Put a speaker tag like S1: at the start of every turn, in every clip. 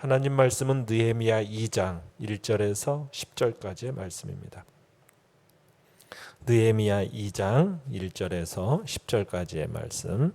S1: 하나님 말씀은 느헤미야 2장 1절에서 10절까지의 말씀입니다. 느헤미야 2장 1절에서 10절까지의 말씀,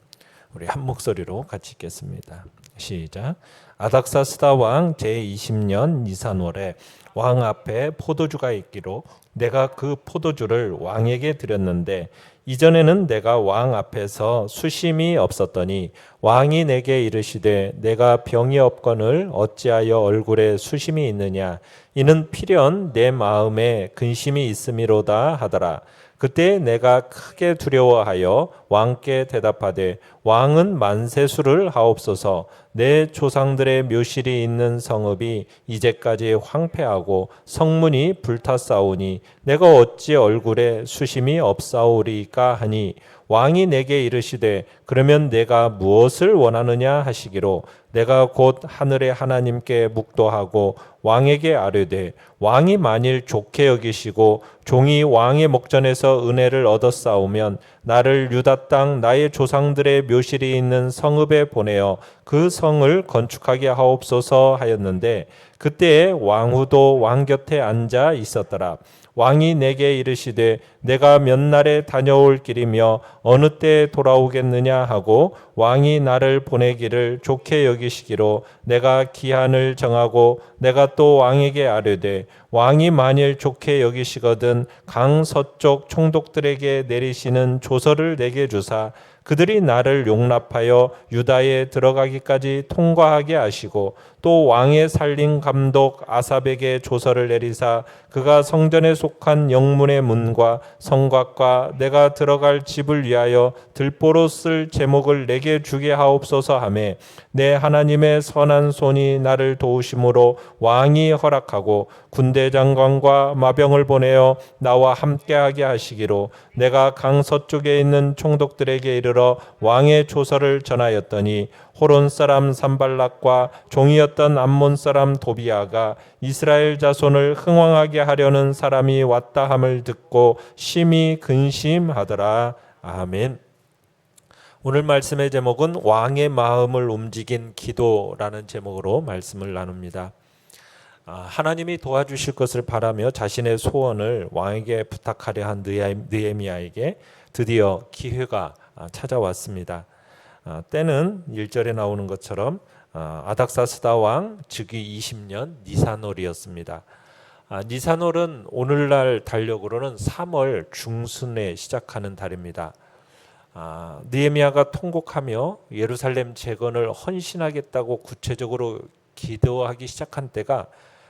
S1: 우리 한 목소리로 같이 읽겠습니다. 시작. 아닥사스다 왕 제20년 니산월에 왕 앞에 포도주가 있기로 내가 그 포도주를 왕에게 드렸는데 이전에는 내가 왕 앞에서 수심이 없었더니 왕이 내게 이르시되 내가 병이 없거늘 어찌하여 얼굴에 수심이 있느냐 이는 필연 내 마음에 근심이 있음이로다 하더라. 그때 내가 크게 두려워하여 왕께 대답하되 왕은 만세수를 하옵소서. 내 조상들의 묘실이 있는 성읍이 이제까지 황폐하고 성문이 불탔사오니 내가 어찌 얼굴에 수심이 없사오리까 하니 왕이 내게 이르시되 그러면 내가 무엇을 원하느냐 하시기로 내가 곧 하늘의 하나님께 묵도하고 왕에게 아뢰되 왕이 만일 좋게 여기시고 종이 왕의 목전에서 은혜를 얻었사오면 나를 유다 땅 나의 조상들의 묘실이 있는 성읍에 보내어 그 성을 건축하게 하옵소서 하였는데 그때에 왕후도 왕 곁에 앉아 있었더라. 왕이 내게 이르시되 내가 몇 날에 다녀올 길이며 어느 때에 돌아오겠느냐 하고 왕이 나를 보내기를 좋게 여기시기로 내가 기한을 정하고 내가 또 왕에게 아뢰되 왕이 만일 좋게 여기시거든 강 서쪽 총독들에게 내리시는 조서를 내게 주사 그들이 나를 용납하여 유다에 들어가기까지 통과하게 하시고 또 왕의 살림 감독 아삽에게 조서를 내리사 그가 성전에 속한 영문의 문과 성곽과 내가 들어갈 집을 위하여 들보로 쓸 제목을 내게 주게 하옵소서 하매 내 하나님의 선한 손이 나를 도우심으로 왕이 허락하고 군대 장관과 마병을 보내어 나와 함께하게 하시기로 내가 강 서쪽에 있는 총독들에게 이르러 왕의 조서를 전하였더니 호론 사람 산발락과 종이었던 암몬 사람 도비아가 이스라엘 자손을 흥왕하게 하려는 사람이 왔다 함을 듣고 심히 근심하더라. 아멘. 오늘 말씀의 제목은 왕의 마음을 움직인 기도라는 제목으로 말씀을 나눕니다. 하나님이 도와주실 것을 바라며 자신의 소원을 왕에게 부탁하려 한 느헤미야에게 드디어 기회가 찾아왔습니다. 때는 1절에 나오는 것처럼 아닥사스다 왕 즉위 20년 니산월이었습니다. 니산월은 오늘날 달력으로는 3월 중순에 시작하는 달입니다. 느헤미야가 통곡하며 예루살렘 재건을 헌신하겠다고 구체적으로 기도하기 시작한 때가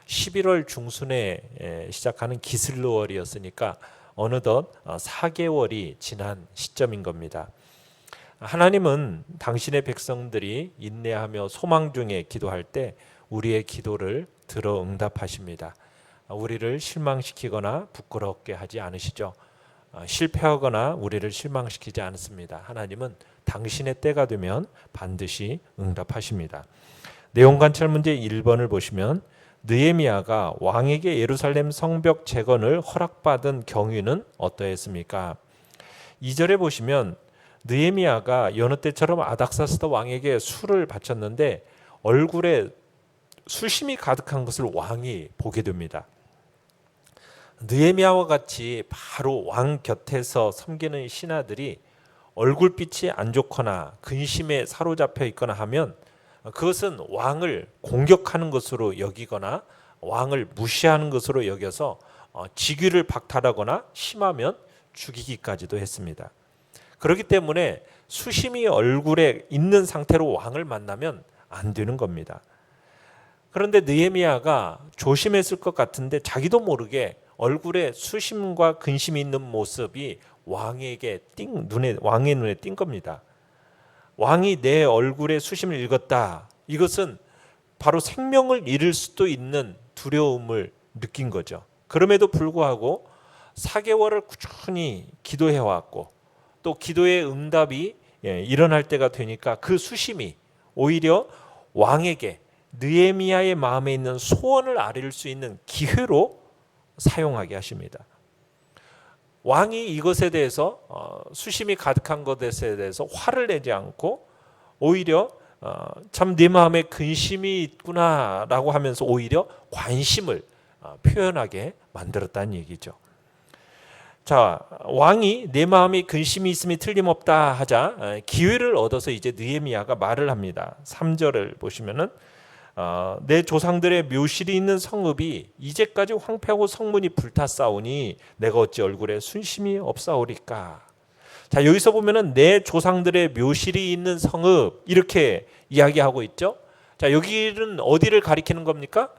S1: 11월 중순에 시작하는 기슬르월이었으니까 어느덧 4개월이 지난 시점인 겁니다. 하나님은 당신의 백성들이 인내하며 소망 중에 기도할 때 우리의 기도를 들어 응답하십니다. 우리를 실망시키거나 부끄럽게 하지 않으시죠. 실패하거나 우리를 실망시키지 않습니다. 하나님은 당신의 때가 되면 반드시 응답하십니다. 내용 관찰 문제 1번을 보시면 느헤미야가 왕에게 예루살렘 성벽 재건을 허락받은 경위는 어떠했습니까? 2절에 보시면 느헤미야가 여느 때처럼 아닥사스다 왕에게 술을 바쳤는데 얼굴에 수심이 가득한 것을 왕이 보게 됩니다. 느헤미야와 같이 바로 왕 곁에서 섬기는 신하들이 얼굴빛이 안 좋거나 근심에 사로잡혀 있거나 하면 그것은 왕을 공격하는 것으로 여기거나 왕을 무시하는 것으로 여겨서 직위를 박탈하거나 심하면 죽이기까지도 했습니다. 그렇기 때문에 수심이 얼굴에 있는 상태로 왕을 만나면 안 되는 겁니다. 그런데 느헤미야가 조심했을 것 같은데 자기도 모르게 얼굴에 수심과 근심이 있는 모습이 왕의 눈에 띈 겁니다. 왕이 내 얼굴에 수심을 읽었다. 이것은 바로 생명을 잃을 수도 있는 두려움을 느낀 거죠. 그럼에도 불구하고 4개월을 꾸준히 기도해왔고 또 기도의 응답이 일어날 때가 되니까 그 수심이 오히려 왕에게 느헤미야의 마음에 있는 소원을 아릴 수 있는 기회로 사용하게 하십니다. 왕이 이것에 대해서 수심이 가득한 것에 대해서 화를 내지 않고 오히려 참 네 마음에 근심이 있구나라고 하면서 오히려 관심을 표현하게 만들었다는 얘기죠. 자, 왕이 내 마음에 근심이 있음이 틀림없다 하자 기회를 얻어서 이제 느헤미야가 말을 합니다. 3절을 보시면은 내 조상들의 묘실이 있는 성읍이 이제까지 황폐하고 성문이 불탔사오니 내가 어찌 얼굴에 순심이 없사오리까. 자, 여기서 보면은 내 조상들의 묘실이 있는 성읍 이렇게 이야기하고 있죠. 자, 여기는 어디를 가리키는 겁니까?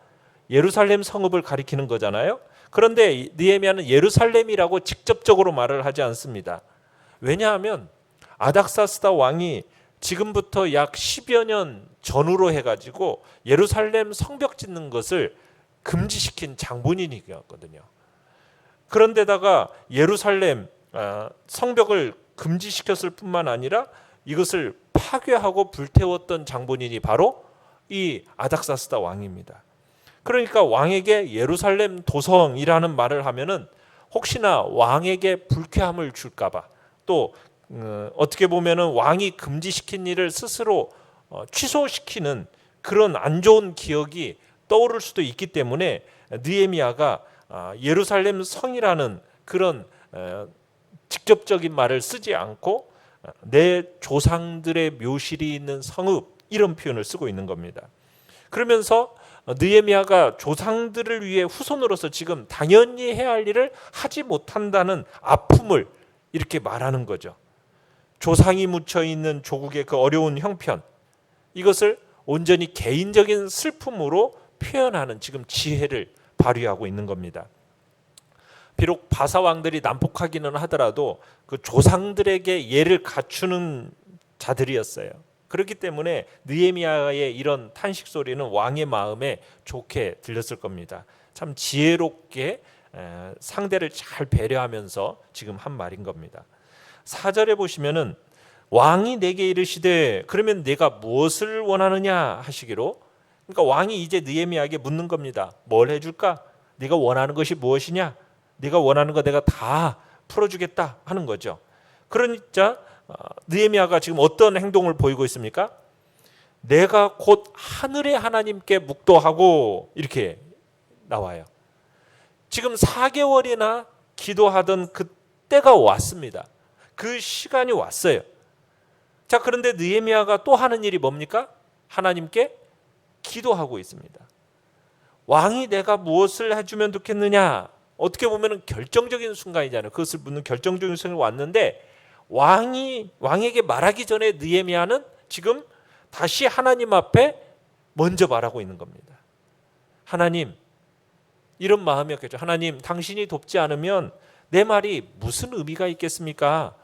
S1: 예루살렘 성읍을 가리키는 거잖아요. 그런데 느헤미야는 예루살렘이라고 직접적으로 말을 하지 않습니다. 왜냐하면 아닥사스다 왕이 지금부터 약 10여 년 전후로 해가지고 예루살렘 성벽 짓는 것을 금지시킨 장본인이었거든요. 그런데다가 예루살렘 성벽을 금지시켰을 뿐만 아니라 이것을 파괴하고 불태웠던 장본인이 바로 이 아닥사스다 왕입니다. 그러니까 왕에게 예루살렘 도성이라는 말을 하면은 혹시나 왕에게 불쾌함을 줄까봐 또 어떻게 보면은 왕이 금지시킨 일을 스스로 취소시키는 그런 안 좋은 기억이 떠오를 수도 있기 때문에 느헤미야가 예루살렘 성이라는 그런 직접적인 말을 쓰지 않고 내 조상들의 묘실이 있는 성읍 이런 표현을 쓰고 있는 겁니다. 그러면서 느헤미야가 조상들을 위해 후손으로서 지금 당연히 해야 할 일을 하지 못한다는 아픔을 이렇게 말하는 거죠. 조상이 묻혀 있는 조국의 그 어려운 형편, 이것을 온전히 개인적인 슬픔으로 표현하는 지금 지혜를 발휘하고 있는 겁니다. 비록 바사 왕들이 난폭하기는 하더라도 그 조상들에게 예를 갖추는 자들이었어요. 그렇기 때문에 느헤미야의 이런 탄식 소리는 왕의 마음에 좋게 들렸을 겁니다. 참 지혜롭게 상대를 잘 배려하면서 지금 한 말인 겁니다. 4절에 보시면은 왕이 내게 이르시되 그러면 내가 무엇을 원하느냐 하시기로, 그러니까 왕이 이제 느헤미야에게 묻는 겁니다. 뭘 해줄까? 네가 원하는 것이 무엇이냐? 네가 원하는 거 내가 다 풀어주겠다 하는 거죠. 그러니까 느헤미야가 지금 어떤 행동을 보이고 있습니까? 내가 곧 하늘의 하나님께 묵도하고 이렇게 나와요. 지금 4개월이나 기도하던 그 때가 왔습니다. 그 시간이 왔어요. 자, 그런데 느헤미야가 또 하는 일이 뭡니까? 하나님께 기도하고 있습니다. 왕이 내가 무엇을 해주면 좋겠느냐? 어떻게 보면 결정적인 순간이잖아요. 그것을 묻는 결정적인 순간이 왔는데 왕에게 말하기 전에 느헤미야는 지금 다시 하나님 앞에 먼저 말하고 있는 겁니다. 하나님, 이런 마음이었겠죠. 하나님, 당신이 돕지 않으면 내 말이 무슨 의미가 있겠습니까?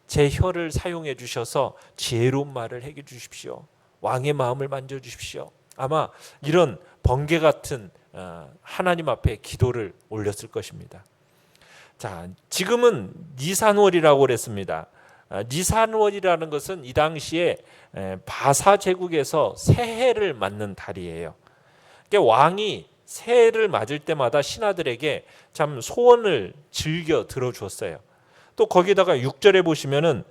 S1: 제 혀를 사용해 주셔서 지혜로운 말을 해 주십시오. 왕의 마음을 만져 주십시오. 아마 이런 번개 같은 하나님 앞에 기도를 올렸을 것입니다. 자, 지금은 니산월이라고 그랬습니다. 니산월이라는 것은 이 당시에 바사 제국에서 새해를 맞는 달이에요. 그러니까 왕이 새해를 맞을 때마다 신하들에게 참 소원을 즐겨 들어주었어요. 또 거기다가 6절에 보시면은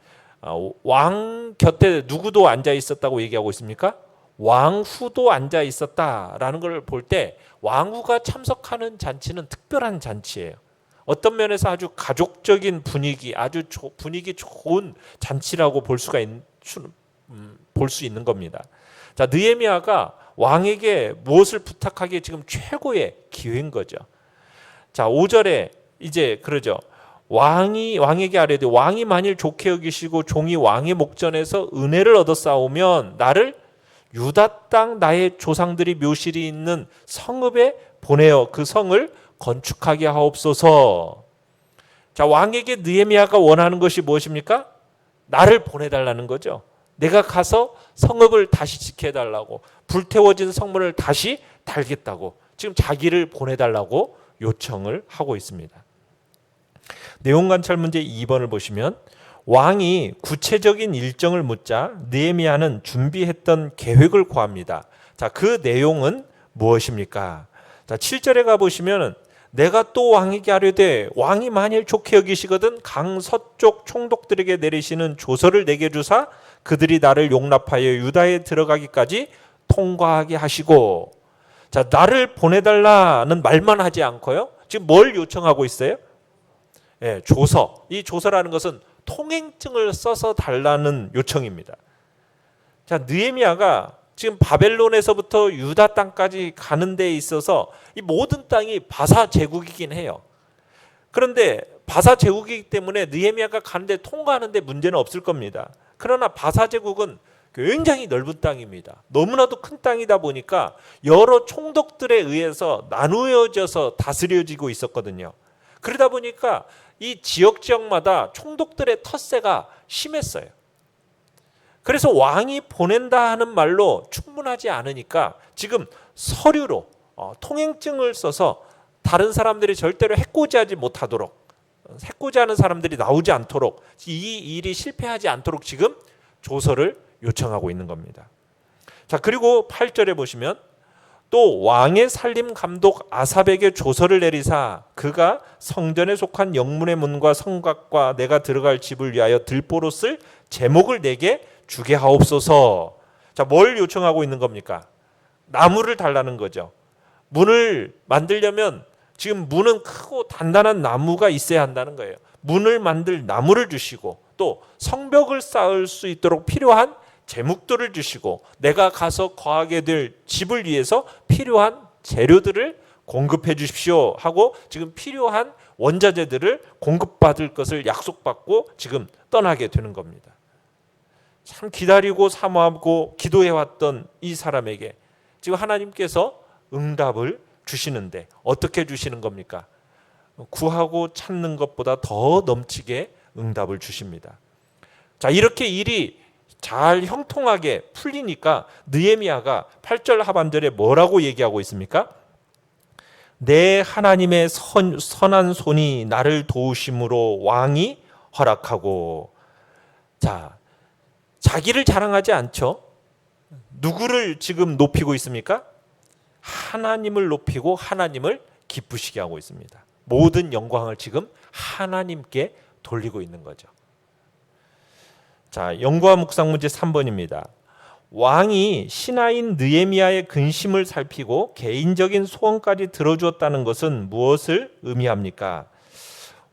S1: 왕 곁에 누구도 앉아 있었다고 얘기하고 있습니까? 왕후도 앉아 있었다라는 걸 볼 때 왕후가 참석하는 잔치는 특별한 잔치예요. 어떤 면에서 아주 가족적인 분위기, 아주 분위기 좋은 잔치라고 볼 수 있는 겁니다. 자, 느헤미야가 왕에게 무엇을 부탁하기에 지금 최고의 기회인 거죠. 자, 5절에 이제 그러죠. 왕에게 아뢰되 왕이 만일 좋게 여기시고 종이 왕의 목전에서 은혜를 얻어싸우면 나를 유다 땅 나의 조상들이 묘실이 있는 성읍에 보내어 그 성을 건축하게 하옵소서. 자, 왕에게 느헤미야가 원하는 것이 무엇입니까? 나를 보내달라는 거죠. 내가 가서 성읍을 다시 지켜달라고, 불태워진 성문을 다시 달겠다고 지금 자기를 보내달라고 요청을 하고 있습니다. 내용 관찰 문제 2번을 보시면 왕이 구체적인 일정을 묻자 느헤미야는 준비했던 계획을 고합니다. 자, 그 내용은 무엇입니까? 자, 7절에 가보시면 내가 또 왕에게 아뢰되 왕이 만일 좋게 여기시거든 강 서쪽 총독들에게 내리시는 조서를 내게 주사 그들이 나를 용납하여 유다에 들어가기까지 통과하게 하시고. 자, 나를 보내달라는 말만 하지 않고요. 지금 뭘 요청하고 있어요? 예, 조서. 이 조서라는 것은 통행증을 써서 달라는 요청입니다. 자, 느헤미야가 지금 바벨론에서부터 유다 땅까지 가는 데 있어서 이 모든 땅이 바사 제국이긴 해요. 그런데 바사 제국이기 때문에 느헤미야가 가는데 통과하는데 문제는 없을 겁니다. 그러나 바사 제국은 굉장히 넓은 땅입니다. 너무나도 큰 땅이다 보니까 여러 총독들에 의해서 나누어져서 다스려지고 있었거든요. 그러다 보니까 이 지역마다 총독들의 텃세가 심했어요. 그래서 왕이 보낸다 하는 말로 충분하지 않으니까 지금 서류로 통행증을 써서 다른 사람들이 절대로 해코지하지 못하도록, 해코지하는 사람들이 나오지 않도록, 이 일이 실패하지 않도록 지금 조서를 요청하고 있는 겁니다. 자, 그리고 8절에 보시면 또 왕의 살림 감독 아삽에게 조서를 내리사 그가 성전에 속한 영문의 문과 성곽과 내가 들어갈 집을 위하여 들보로 쓸 제목을 내게 주게 하옵소서. 자, 뭘 요청하고 있는 겁니까? 나무를 달라는 거죠. 문을 만들려면 지금 문은 크고 단단한 나무가 있어야 한다는 거예요. 문을 만들 나무를 주시고 또 성벽을 쌓을 수 있도록 필요한 제목들을 주시고 내가 가서 거하게 될 집을 위해서 필요한 재료들을 공급해 주십시오 하고 지금 필요한 원자재들을 공급받을 것을 약속받고 지금 떠나게 되는 겁니다. 참 기다리고 사모하고 기도해왔던 이 사람에게 지금 하나님께서 응답을 주시는데 어떻게 주시는 겁니까? 구하고 찾는 것보다 더 넘치게 응답을 주십니다. 자, 이렇게 일이 잘 형통하게 풀리니까 느헤미야가 8절 하반절에 뭐라고 얘기하고 있습니까? 내 하나님의 선한 손이 나를 도우심으로 왕이 허락하고. 자, 자기를 자랑하지 않죠. 누구를 지금 높이고 있습니까? 하나님을 높이고 하나님을 기쁘시게 하고 있습니다. 모든 영광을 지금 하나님께 돌리고 있는 거죠. 자, 연구와 묵상 문제 3번입니다. 왕이 신하인 느헤미야의 근심을 살피고 개인적인 소원까지 들어주었다는 것은 무엇을 의미합니까?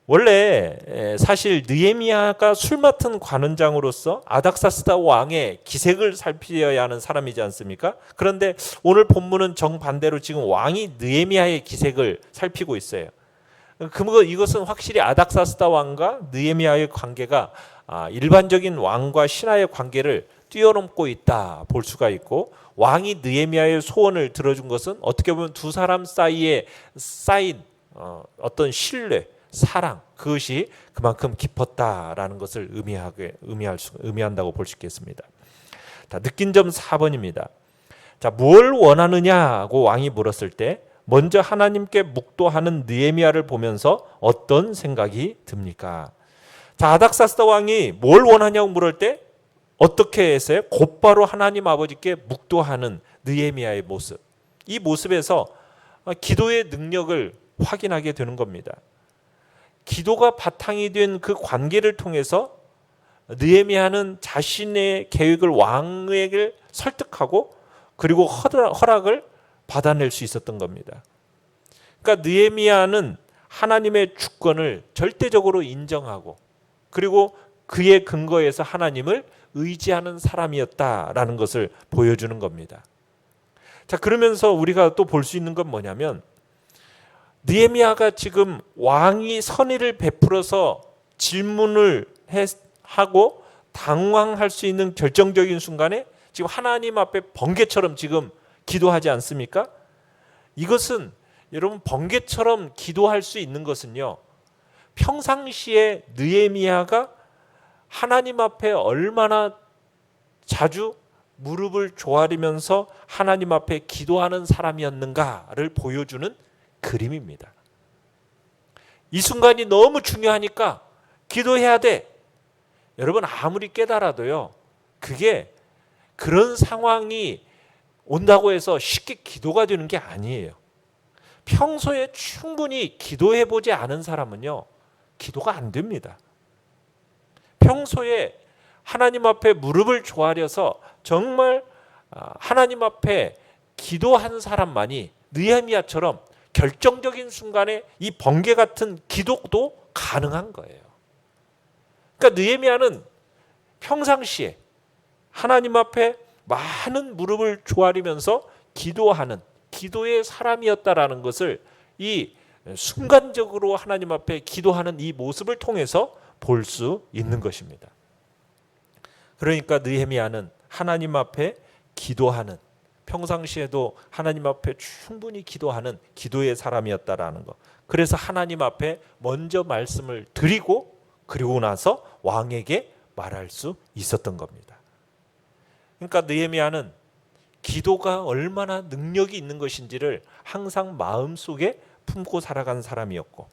S1: 원래 사실 느헤미야가 술 맡은 관원장으로서 아닥사스다 왕의 기색을 살피어야 하는 사람이지 않습니까? 그런데 오늘 본문은 정반대로 지금 왕이 느헤미야의 기색을 살피고 있어요. 이것은 확실히 아닥사스다 왕과 느헤미야의 관계가 일반적인 왕과 신하의 관계를 뛰어넘고 있다 볼 수가 있고, 왕이 느헤미야의 소원을 들어준 것은 어떻게 보면 두 사람 사이에 쌓인 어떤 사랑, 그것이 그만큼 깊었다라는 것을 의미한다고 볼 수 있겠습니다. 자, 느낀 점 4번입니다. 자, 뭘 원하느냐고 왕이 물었을 때 먼저 하나님께 묵도하는 느헤미야를 보면서 어떤 생각이 듭니까? 자, 아닥사스다 왕이 뭘 원하냐고 물을 때 어떻게 했어요? 곧바로 하나님 아버지께 묵도하는 느헤미야의 모습. 이 모습에서 기도의 능력을 확인하게 되는 겁니다. 기도가 바탕이 된 그 관계를 통해서 느헤미야는 자신의 계획을 왕에게 설득하고 그리고 허락을 받아낼 수 있었던 겁니다. 그러니까 느헤미야는 하나님의 주권을 절대적으로 인정하고 그리고 그의 근거에서 하나님을 의지하는 사람이었다라는 것을 보여주는 겁니다. 자, 그러면서 우리가 또 볼 수 있는 건 뭐냐면 느헤미야가 지금 왕이 선의를 베풀어서 질문을 하고 당황할 수 있는 결정적인 순간에 지금 하나님 앞에 번개처럼 지금 기도하지 않습니까? 이것은 여러분 번개처럼 기도할 수 있는 것은요, 평상시에 느헤미야가 하나님 앞에 얼마나 자주 무릎을 조아리면서 하나님 앞에 기도하는 사람이었는가를 보여주는 그림입니다. 이 순간이 너무 중요하니까 기도해야 돼. 여러분 아무리 깨달아도요, 그게 그런 상황이 온다고 해서 쉽게 기도가 되는 게 아니에요. 평소에 충분히 기도해보지 않은 사람은요, 기도가 안 됩니다. 평소에 하나님 앞에 무릎을 조아려서 정말 하나님 앞에 기도한 사람만이 느헤미야처럼 결정적인 순간에 이 번개 같은 기도도 가능한 거예요. 그러니까 느헤미야는 평상시에 하나님 앞에 많은 무릎을 조아리면서 기도하는 기도의 사람이었다라는 것을 이 순간적으로 하나님 앞에 기도하는 이 모습을 통해서 볼 수 있는 것입니다. 그러니까 느헤미야는 하나님 앞에 기도하는, 평상시에도 하나님 앞에 충분히 기도하는 기도의 사람이었다라는 것. 그래서 하나님 앞에 먼저 말씀을 드리고 그리고 나서 왕에게 말할 수 있었던 겁니다. 그러니까 느헤미야는 기도가 얼마나 능력이 있는 것인지를 항상 마음속에 품고 살아간 사람이었고,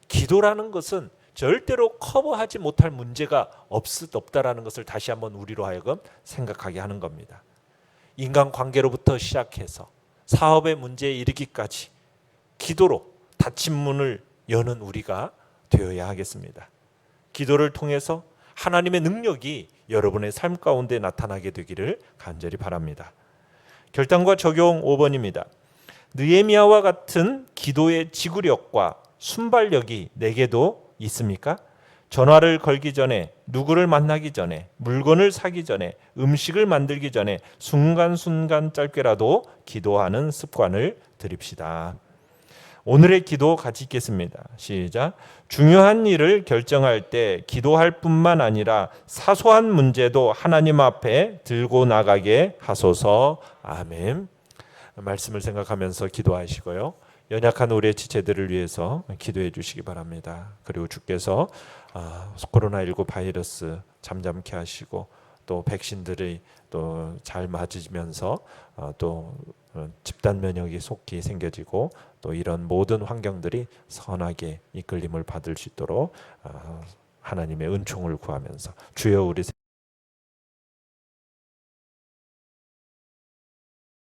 S1: 기도라는 것은 절대로 커버하지 못할 문제가 없다라는 것을 다시 한번 우리로 하여금 생각하게 하는 겁니다. 인간관계로부터 시작해서 사업의 문제에 이르기까지 기도로 닫힌 문을 여는 우리가 되어야 하겠습니다. 기도를 통해서 하나님의 능력이 여러분의 삶 가운데 나타나게 되기를 간절히 바랍니다. 결단과 적용 5번입니다. 느헤미야와 같은 기도의 지구력과 순발력이 내게도 있습니까? 전화를 걸기 전에, 누구를 만나기 전에, 물건을 사기 전에, 음식을 만들기 전에 순간순간 짧게라도 기도하는 습관을 들입시다. 오늘의 기도 같이 읽겠습니다. 시작. 중요한 일을 결정할 때 기도할 뿐만 아니라 사소한 문제도 하나님 앞에 들고 나가게 하소서. 아멘. 말씀을 생각하면서 기도하시고요. 연약한 우리의 지체들을 위해서 기도해 주시기 바랍니다. 그리고 주께서 코로나19 바이러스 잠잠케 하시고 또 백신들이 또 잘 맞으면서 또 집단 면역이 속히 생겨지고 또 이런 모든 환경들이 선하게 이끌림을 받을 수 있도록 하나님의 은총을 구하면서 주여 우리